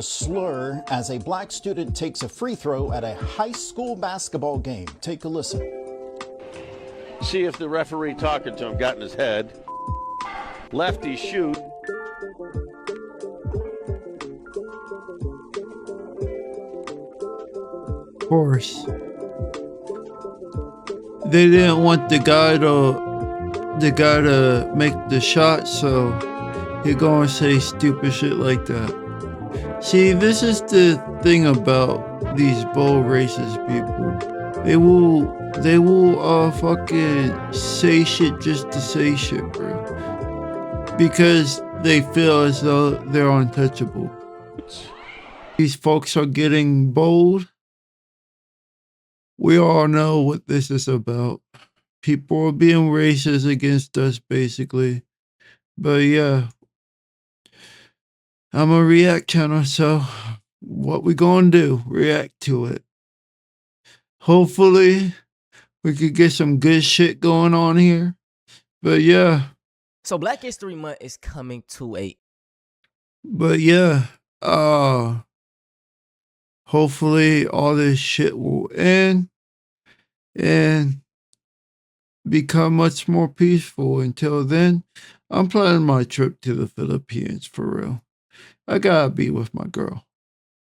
Slur as a black student takes a free throw at a high school basketball game. Take a listen. See if the referee talking to him got in his head. Lefty shoot. Of course. They didn't want the guy to make the shot, so he gonna say stupid shit like that. See, this is the thing about these bold racist people. They will fucking say shit just to say shit, bro. Because they feel as though they're untouchable. These folks are getting bold. We all know what this is about. People are being racist against us, basically. But yeah, I'm a react channel, so what we gonna do? React to it. Hopefully, we could get some good shit going on here. But yeah. So Black History Month is coming to a... But yeah, hopefully all this shit will end and become much more peaceful. Until then, I'm planning my trip to the Philippines, for real. I gotta be with my girl,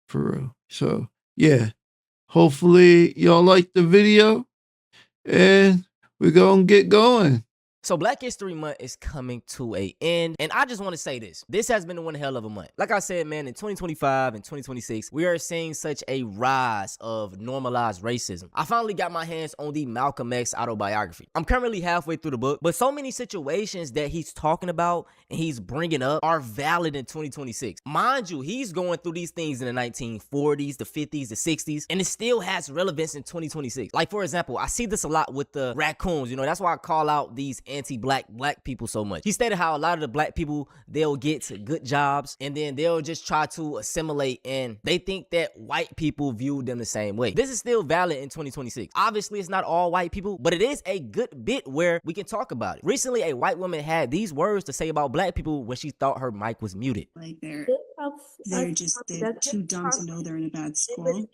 for real. So yeah, hopefully y'all like the video and we're gonna get going. So Black History Month is coming to a end, and I just want to say this. This has been one hell of a month. Like I said, man, in 2025 and 2026, we are seeing such a rise of normalized racism. I finally got my hands on the Malcolm X autobiography. I'm currently halfway through the book, but so many situations that he's talking about and he's bringing up are valid in 2026. Mind you, he's going through these things in the 1940s, the 50s, the 60s, and it still has relevance in 2026. Like, for example, I see this a lot with the raccoons. You know, that's why I call out these anti-black people so much. He stated how a lot of the black people, they'll get good jobs and then they'll just try to assimilate, and they think that white people view them the same way. This is still valid in 2026. Obviously, it's not all white people, but it is a good bit where we can talk about it. Recently, a white woman had these words to say about black people when she thought her mic was muted. Like they're too dumb to know they're in a bad school.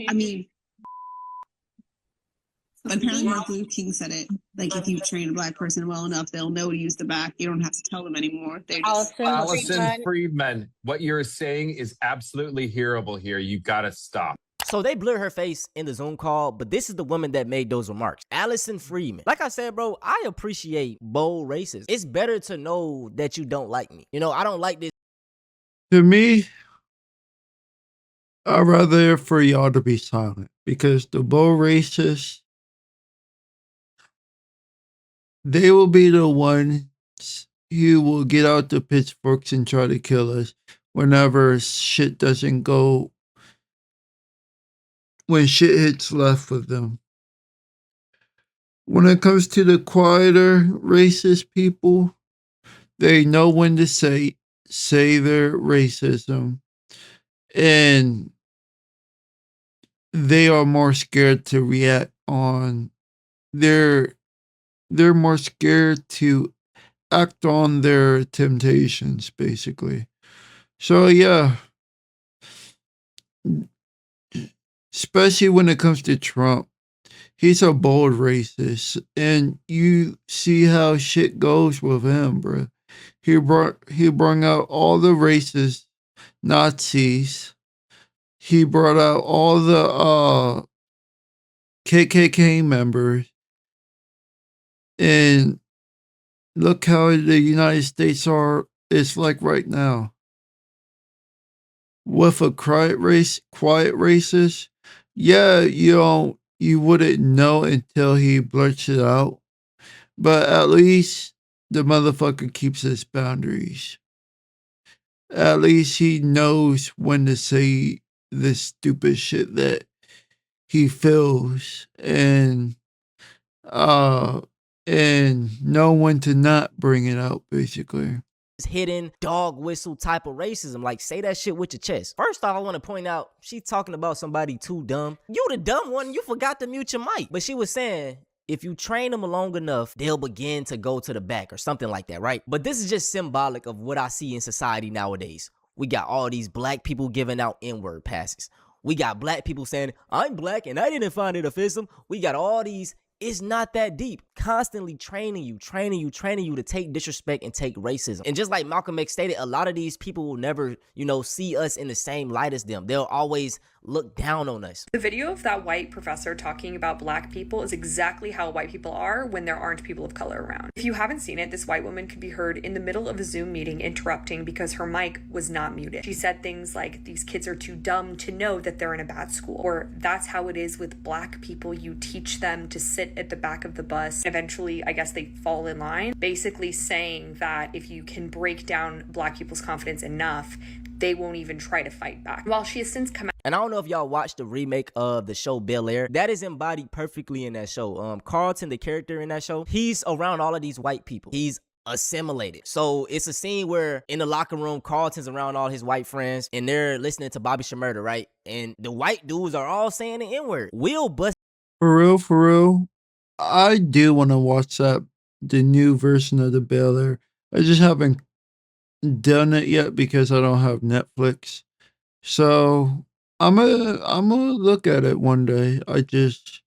I mean, but apparently Martin Luther King said it. Like, if you train a black person well enough, they'll know to use the back. You don't have to tell them anymore. They just Allison Friedman, what you're saying is absolutely hearable here. You gotta stop. So they blurred her face in the Zoom call, but this is the woman that made those remarks. Allison Friedman. Like I said, bro, I appreciate bold racists. It's better to know that you don't like me. You know, I don't like this. To me, I'd rather for y'all to be silent, because the bold racists, they will be the ones who will get out the pitchforks and try to kill us whenever shit doesn't go, when shit hits left with them. When it comes to the quieter racist people, they know when to say their racism, and they are more scared to react on they're more scared to act on their temptations, basically. So yeah, especially when it comes to Trump, he's a bold racist, and you see how shit goes with him, bro. He brought out all the racist Nazis. He brought out all the KKK members. And look how the United States is like right now. With a quiet racist, yeah, you wouldn't know until he blurts it out. But at least the motherfucker keeps his boundaries. At least he knows when to say the stupid shit that he feels, and know when to not bring it out, basically. Hidden dog whistle type of racism. Like, say that shit with your chest. First off, I want to point out, she's talking about somebody too dumb. You the dumb one, you forgot to mute your mic. But she was saying, if you train them long enough, they'll begin to go to the back or something like that, right? But this is just symbolic of what I see in society nowadays. We got all these black people giving out N-word passes. We got black people saying, I'm black and I didn't find it offensive. We got all these. It's not that deep. Constantly training you to take disrespect and take racism. And just like Malcolm X stated, a lot of these people will never, see us in the same light as them. They'll always look down on us. The video of that white professor talking about black people is exactly how white people are when there aren't people of color around. If you haven't seen it, this white woman could be heard in the middle of a Zoom meeting interrupting because her mic was not muted. She said things like, these kids are too dumb to know that they're in a bad school, or that's how it is with black people. You teach them to sit at the back of the bus. Eventually, I guess they fall in line, basically saying that if you can break down black people's confidence enough, they won't even try to fight back. While she has since come out. And I don't know if y'all watched the remake of the show Bel Air. That is embodied perfectly in that show. Carlton, the character in that show, he's around all of these white people. He's assimilated. So it's a scene where in the locker room, Carlton's around all his white friends and they're listening to Bobby Shmurda, right? And the white dudes are all saying the N-word. Will bust. For real. I do want to watch the new version of the Bel Air. I just haven't done it yet because I don't have Netflix. So I'm gonna look at it one day. I just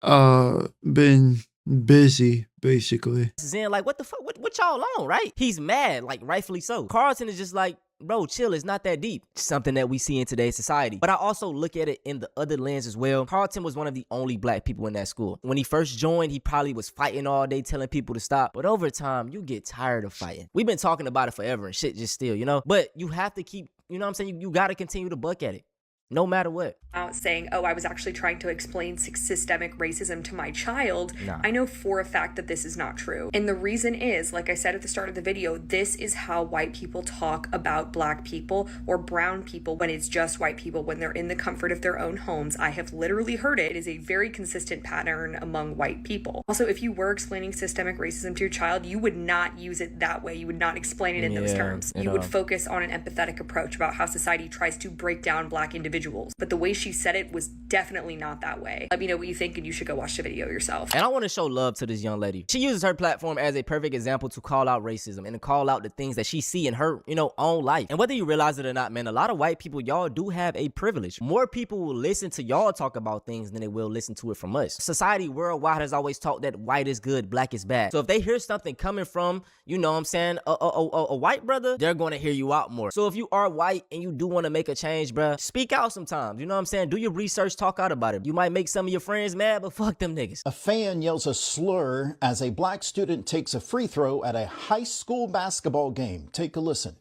been busy basically. Zen, like, what the fuck? What y'all on, right? He's mad, like rightfully so. Carlton is just like, bro, chill, it's not that deep. Something that we see in today's society. But I also look at it in the other lens as well. Carlton was one of the only black people in that school. When he first joined, he probably was fighting all day, telling people to stop. But over time, you get tired of fighting. We've been talking about it forever and shit just still, But you have to keep, what I'm saying? You got to continue to buck at it. No matter what. Out saying, oh, I was actually trying to explain systemic racism to my child. Nah. I know for a fact that this is not true. And the reason is, like I said at the start of the video, this is how white people talk about black people or brown people when it's just white people, when they're in the comfort of their own homes. I have literally heard it. It is a very consistent pattern among white people. Also, if you were explaining systemic racism to your child, you would not use it that way. You would not explain it in those terms. You would focus on an empathetic approach about how society tries to break down black individuals. But the way she said it was definitely not that way. Let me know what you think and you should go watch the video yourself. And I want to show love to this young lady. She uses her platform as a perfect example to call out racism and to call out the things that she see in her, own life. And whether you realize it or not, man, a lot of white people, y'all do have a privilege. More people will listen to y'all talk about things than they will listen to it from us. Society worldwide has always taught that white is good, black is bad. So if they hear something coming from, a white brother, they're going to hear you out more. So if you are white and you do want to make a change, bruh, speak out sometimes. Do your research, talk out about it. You might make some of your friends mad, but fuck them niggas. A fan yells a slur as a black student takes a free throw at a high school basketball game. Take a listen.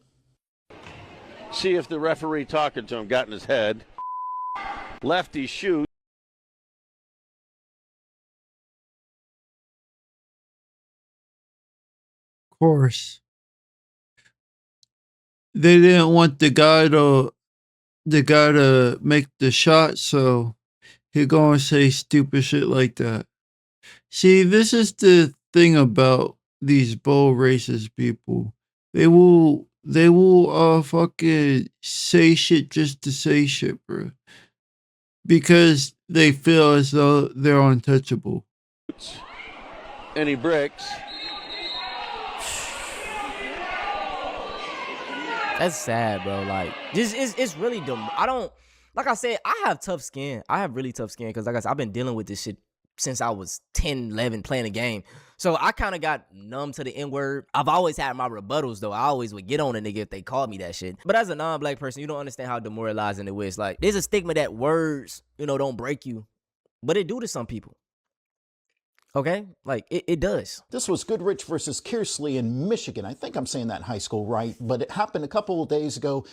See if the referee talking to him got in his head. Lefty shoot. Of course. They didn't want the guy to make the shot, so he gonna say stupid shit like that. See, this is the thing about these bold racist people. They will fucking say shit just to say shit, bro. Because they feel as though they're untouchable. And he bricks. That's sad, bro. Like, this is, it's really dumb. Like I said, I have tough skin. I have really tough skin because, like I said, I've been dealing with this shit since I was 10, 11 playing a game. So I kind of got numb to the N-word. I've always had my rebuttals, though. I always would get on a nigga if they called me that shit. But as a non-black person, you don't understand how demoralizing it is. Like, there's a stigma that words, don't break you. But it do to some people. Okay? Like, it does. This was Goodrich versus Kearsley in Michigan. I think I'm saying that in high school right, but it happened a couple of days ago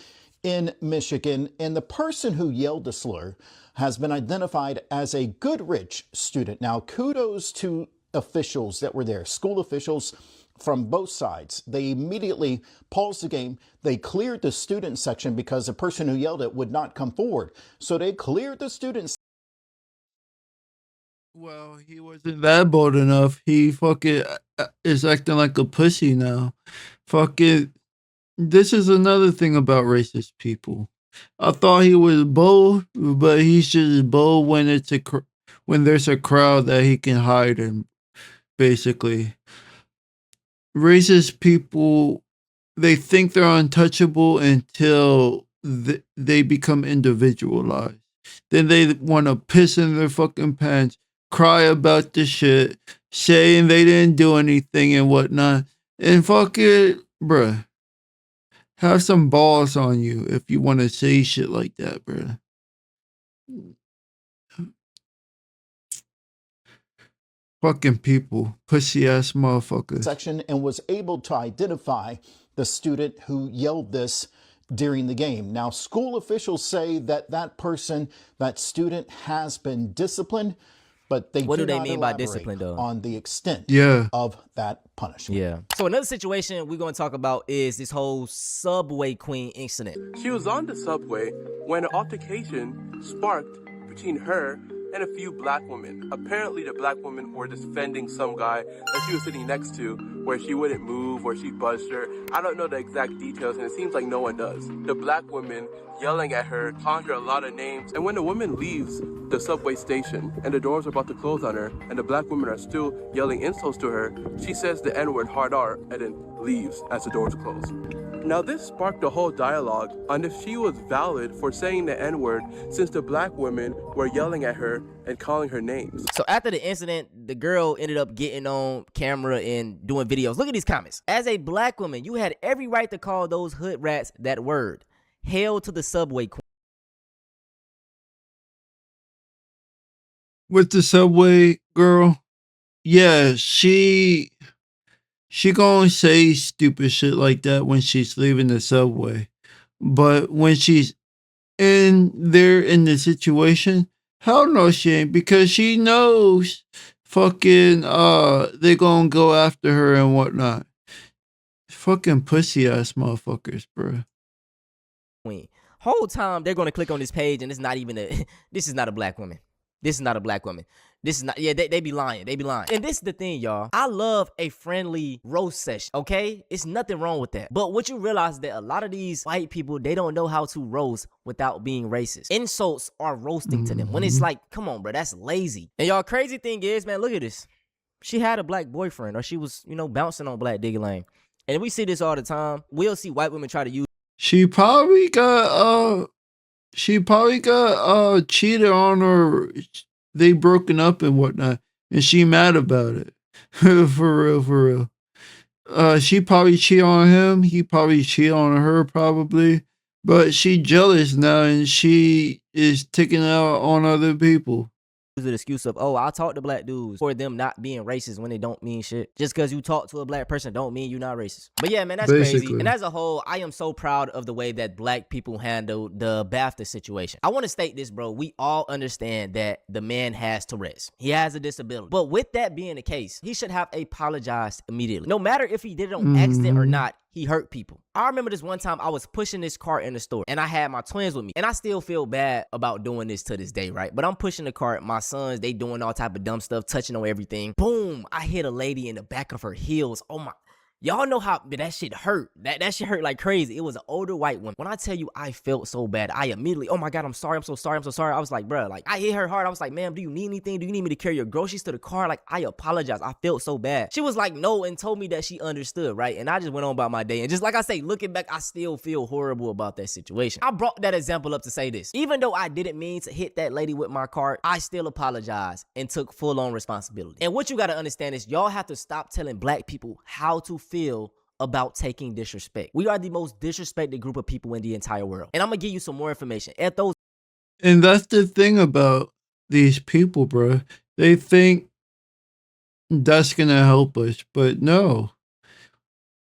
in Michigan, and the person who yelled the slur has been identified as a Goodrich student. Now, kudos to officials that were there, school officials from both sides. They immediately paused the game. They cleared the student section because the person who yelled it would not come forward. So they cleared the student. Well, he wasn't that bold enough. He fucking is acting like a pussy now. Fucking, this is another thing about racist people. I thought he was bold, but he's just bold when when there's a crowd that he can hide in. Basically, racist people they think they're untouchable until they become individualized. Then they want to piss in their fucking pants, cry about the shit, saying they didn't do anything and whatnot. And fuck it, bruh. Have some balls on you if you want to say shit like that, bruh. Fucking people, pussy ass motherfuckers. Section and was able to identify the student who yelled this during the game. Now, school officials say that that student has been disciplined, but they What do they not mean by elaborate discipline, though? on the extent Yeah. of that punishment. Yeah. So another situation we're going to talk about is this whole subway queen incident. She was on the subway when an altercation sparked between her and a few black women. Apparently the black women were defending some guy that she was sitting next to, where she wouldn't move or she buzzed her. I don't know the exact details, and it seems like no one does. The black women yelling at her, calling her a lot of names. And when the woman leaves the subway station and the doors are about to close on her and the black women are still yelling insults to her, she says the N-word hard R and then leaves as the doors close. Now this sparked a whole dialogue on if she was valid for saying the N-word, since the black women were yelling at her and calling her names. So after the incident, the girl ended up getting on camera and doing videos. Look at these comments. As a black woman, you had every right to call those hood rats that word. Hail to the subway queen. With the subway girl, yeah, she gonna say stupid shit like that when she's leaving the subway. But when she's in the situation, hell no she ain't, because she knows fucking they gonna go after her and whatnot. Fucking pussy ass motherfuckers, bro. Queen. Whole time they're gonna click on this page and it's not even a this is not a black woman. This is not a black woman. This is not, yeah, they be lying. They be lying. And this is the thing, y'all. I love a friendly roast session, okay? It's nothing wrong with that. But what you realize is that a lot of these white people, they don't know how to roast without being racist. Insults are roasting to them. When it's like, come on, bro, that's lazy. And y'all, crazy thing is, man, look at this. She had a black boyfriend, or she was, bouncing on Black Diggy Lane. And we see this all the time. We'll see white women try to use. She probably got cheated on, or they broken up and whatnot, and she mad about it. For real. She probably cheated on him. He probably cheated on her, probably. But she jealous now, and she is taking out on other people. The excuse of, oh, I talk to black dudes, for them not being racist when they don't mean shit. Just because you talk to a black person don't mean you're not racist. But yeah, man, that's Basically. crazy. And as a whole, I am so proud of the way that black people handled the BAFTA situation. I want to state this, bro. We all understand that the man has Tourette's. He has a disability. But with that being the case, he should have apologized immediately. No matter if he did it on accident or not, he hurt people. I remember this one time I was pushing this cart in the store and I had my twins with me, and I still feel bad about doing this to this day, right? But I'm pushing the cart. My sons, they doing all type of dumb stuff, touching on everything. Boom, I hit a lady in the back of her heels. Oh my. Y'all know how that shit hurt. That shit hurt like crazy. It was an older white woman. When I tell you I felt so bad, I immediately, oh my God, I'm sorry. I'm so sorry. I was like, bro, like I hit her hard. I was like, ma'am, do you need anything? Do you need me to carry your groceries to the car? Like, I apologize. I felt so bad. She was like, no, and told me that she understood, right? And I just went on about my day. And just like I say, looking back, I still feel horrible about that situation. I brought that example up to say this. Even though I didn't mean to hit that lady with my cart, I still apologized and took full-on responsibility. And what you got to understand is y'all have to stop telling black people how to feel about taking disrespect. We are the most disrespected group of people in the entire world. And I'm gonna give you some more information. At those, and that's the thing about these people, bro. They think that's gonna help us, but no,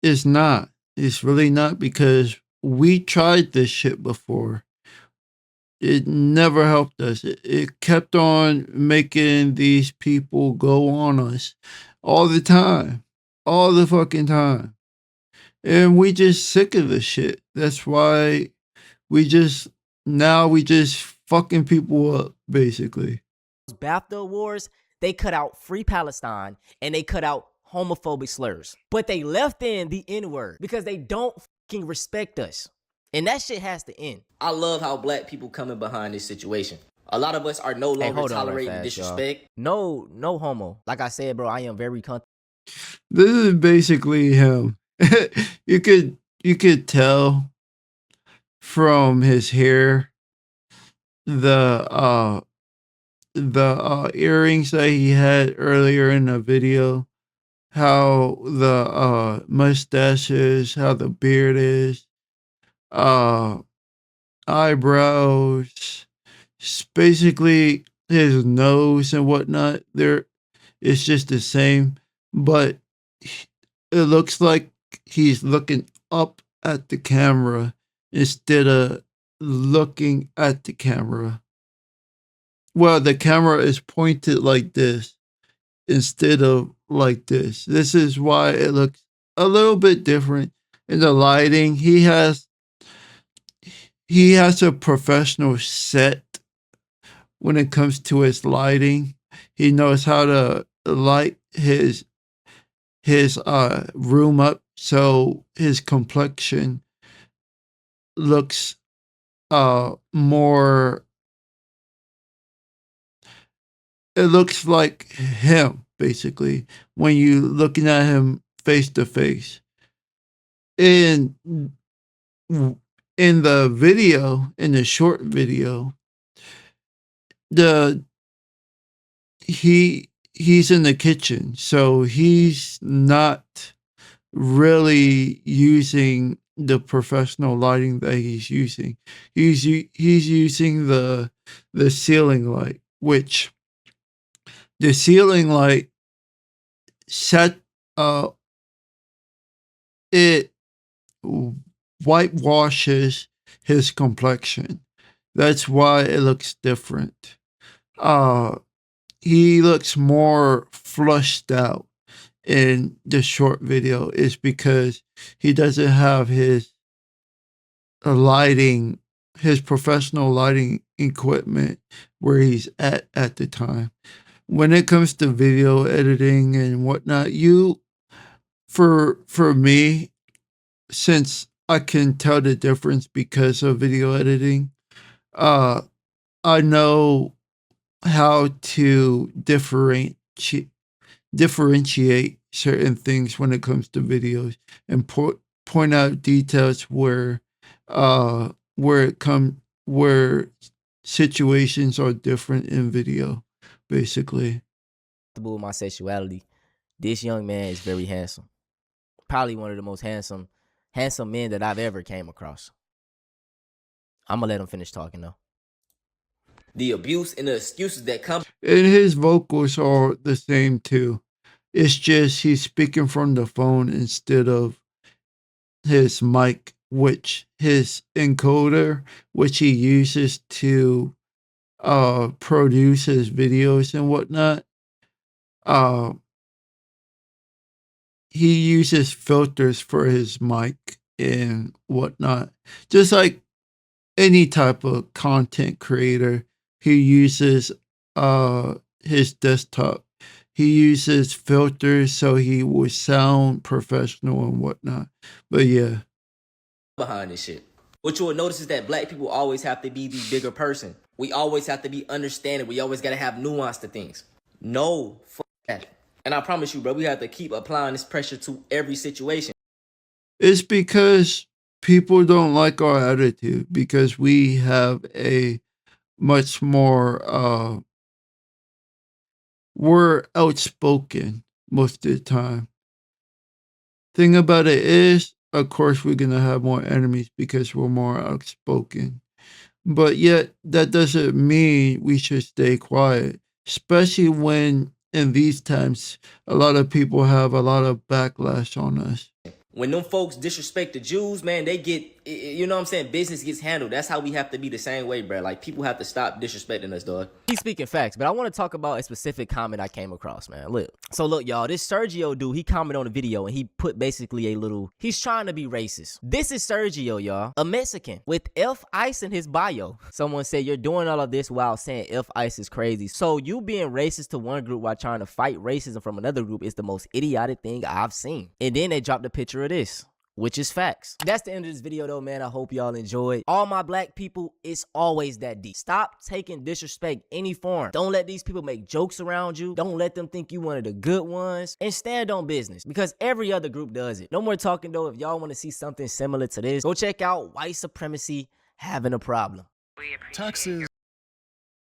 it's not. It's really not, because we tried this shit before. It never helped us. It kept on making these people go on us all the time, all the fucking time. And we just sick of the shit. That's why we just fucking people up, basically. BAFTA awards, they cut out Free Palestine and they cut out homophobic slurs. But they left in the N-word because they don't fucking respect us. And that shit has to end. I love how black people coming behind this situation. A lot of us are no longer tolerating disrespect. Y'all. No homo. Like I said, bro, I am very This is basically him. You could you could tell from his hair, the earrings that he had earlier in the video, how the mustache is, how the beard is, uh eyebrows, basically his nose and whatnot. There, it's just the same, but it looks like he's looking up at the camera instead of looking at the camera. Well, the camera is pointed like this instead of like this. This is why it looks a little bit different in the lighting. He has a professional set when it comes to his lighting. He knows how to light his room up so his complexion looks more, it looks like him basically when you looking at him face to face. In in the video, in the short video, the he's in the kitchen, so he's not really using the professional lighting that he's using. He's using the ceiling light, which the ceiling light set it whitewashes his complexion. That's why it looks different. He looks more flushed out in the short video is because he doesn't have his lighting, his professional lighting equipment where he's at the time. When it comes to video editing and whatnot, for me, since I can tell the difference because of video editing, I know how to differentiate certain things when it comes to videos and point out details where where situations are different in video, basically. With my sexuality, this young man is very handsome. Probably one of the most handsome men that I've ever came across. I'm gonna let him finish talking though. The abuse and the excuses that come. And his vocals are the same too. It's just he's speaking from the phone instead of his mic, which his encoder, which he uses to produce his videos and whatnot. He uses filters for his mic and whatnot. Just like any type of content creator, he uses his desktop. He uses filters so he will sound professional and whatnot. But yeah. Behind this shit. What you will notice is that black people always have to be the bigger person. We always have to be understanding. We always gotta have nuance to things. No, fuck that. And I promise you, bro, we have to keep applying this pressure to every situation. It's because people don't like our attitude because we have a much more we're outspoken most of the time. Thing about it is, of course, we're gonna have more enemies because we're more outspoken. But yet, that doesn't mean we should stay quiet, especially when in these times, a lot of people have a lot of backlash on us. When them folks disrespect the Jews, man, they get, you know what I'm saying? Business gets handled. That's how we have to be the same way, bro. Like, people have to stop disrespecting us, dog. He's speaking facts, but I want to talk about a specific comment I came across, man. Look. So, look, y'all, this Sergio dude, he commented on the video, and he put basically he's trying to be racist. This is Sergio, y'all, a Mexican with F Ice in his bio. Someone said, you're doing all of this while saying F Ice is crazy. So, you being racist to one group while trying to fight racism from another group is the most idiotic thing I've seen. And then they dropped a picture of this. which is facts. That's the end of this video though, man. I hope y'all enjoyed. All my black people, it's always that deep. Stop taking disrespect any form. Don't let these people make jokes around you. Don't let them think you one of the good ones, and stand on business, because every other group does it. No more talking though. If y'all want to see something similar to this, go check out White Supremacy Having a Problem. Taxes.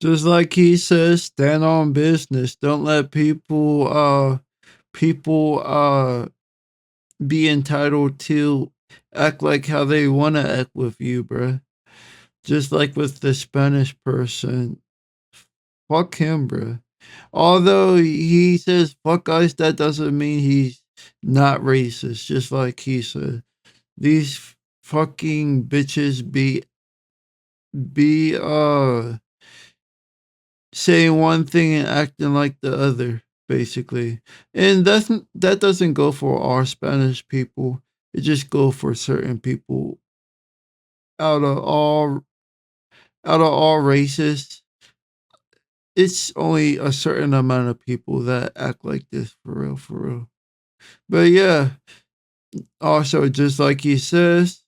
Just like he says, stand on business. Don't let people be entitled to act like how they want to act with you, bruh. Just like with the Spanish person. Fuck him, bruh. Although he says fuck us, that doesn't mean he's not racist. Just like he said, these fucking bitches be saying one thing and acting like the other, basically. And that doesn't go for all Spanish people. It just go for certain people out of all races. It's only a certain amount of people that act like this, for real. But yeah, also, just like he says,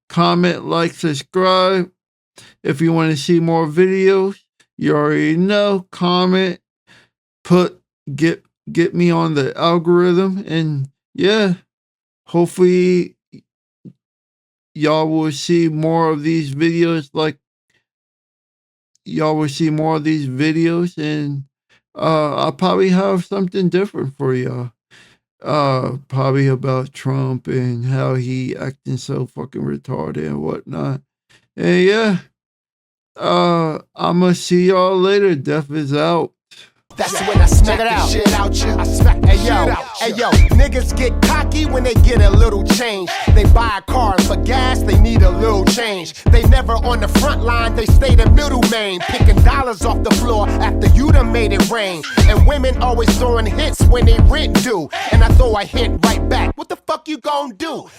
comment, like, subscribe. If you want to see more videos, you already know, comment, get me on the algorithm, and yeah, hopefully y'all will see more of these videos, and I'll probably have something different for y'all. Probably about Trump and how he acting so fucking retarded and whatnot. And yeah, I'ma see y'all later. Death is out. That's when I smack the shit out you. I smack the shit out you. Hey yo, niggas get cocky when they get a little change. They buy a car for gas, they need a little change. They never on the front line, they stay the middle main. Picking dollars off the floor after you done made it rain. And women always throwing hits when they rent due. And I throw a hit right back. What the fuck you gon' do?